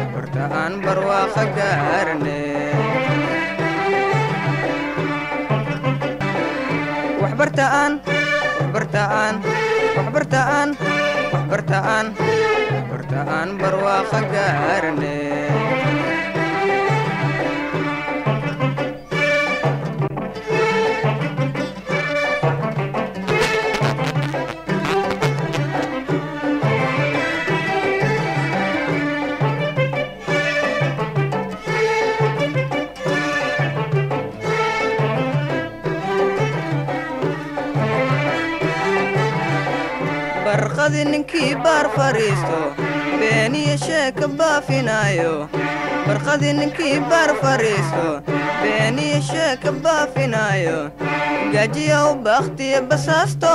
waxbartaan barwaaqa gaarne waxbartaan barwaaqa gaarne barqadi ninkii baar fariisto beeniya sheeka baafinayo barqadi ninkii baar fariisto beeniya sheeka baafinayo gajiya u bakhtiya basaasto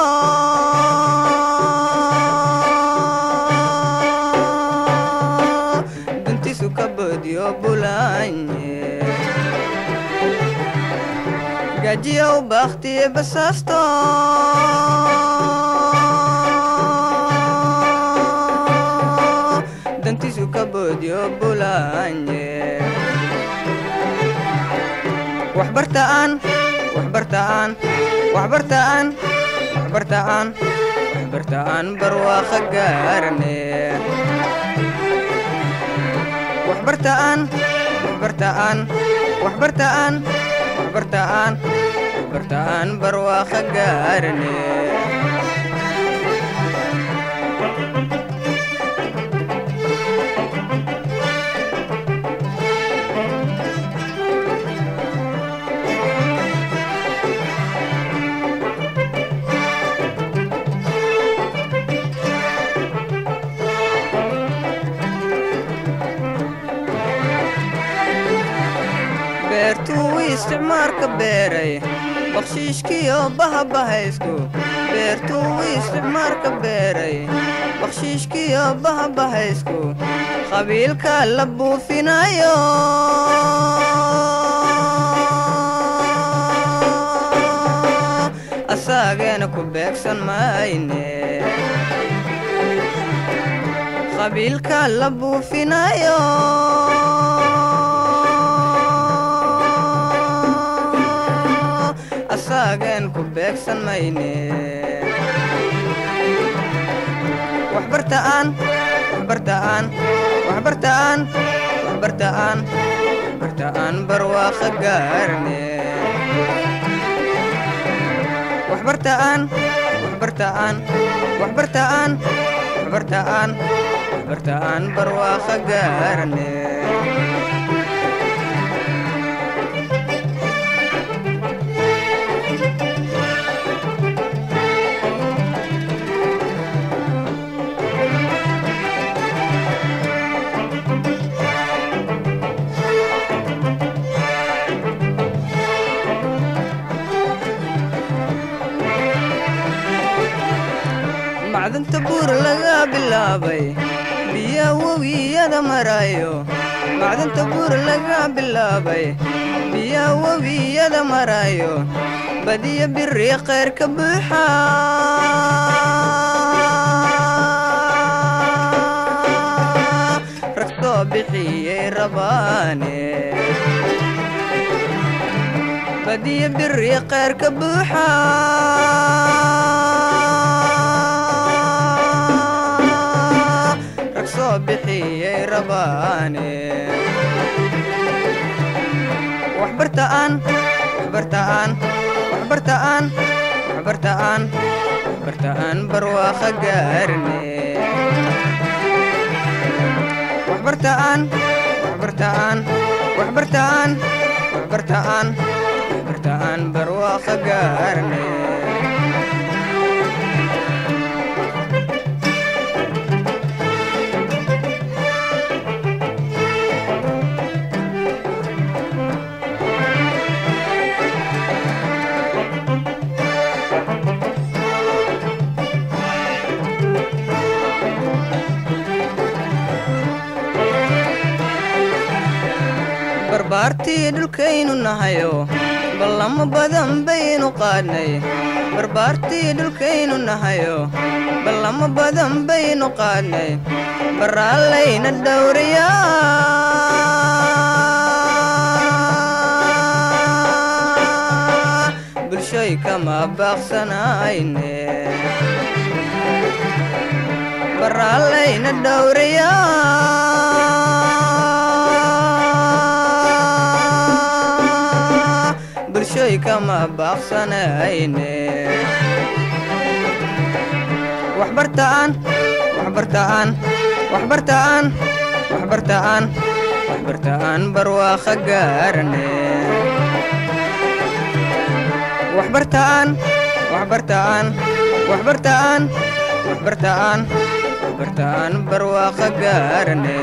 duntisu ka boodiyo bulaanye gajiya u bakhtiya basaasto dantisu ka boodiyo bulaanye waxbartaan barwaaqa gaarne waxbartaan barwaaqa gaarne beertuu isticmaalka beeray bakshiishkiyo bahabahaysku beertuu isticmaalka beeray bakshiishkiyo bahabahaysku qabiilka la buufinayo asaageena ku beegsan mayne qabiilka la buufinayo asaagen ku beegsan mayne waxbartaan barwaaqa gaarne waxbartaan barwaaqa gaarne macdanta buur laga bilaabay biya wabiyada marayo macdanta buur laga bilaabay biya wabiyada marayo badiya biri khayr ka buuxa ragto bixiyay rabaane badiya biri khayr ka buuxa bixiyay rabaane waxbartaan barwaaqa gaarne waxbartaan barwaaqa gaarne barbaartii dhulkaynu nahayo ballamo badan baynu qaadnay barbaartii dhulkaynu nahayo ballamo badan baynu qaadnay baraallayna dhowriyaa bulshoy kama baaqsanayne baraallayna dhowriyaa bulshoy kama baaqsanayne waxbartaan barwaaqa gaarane waxbartaan barwaaqa gaarane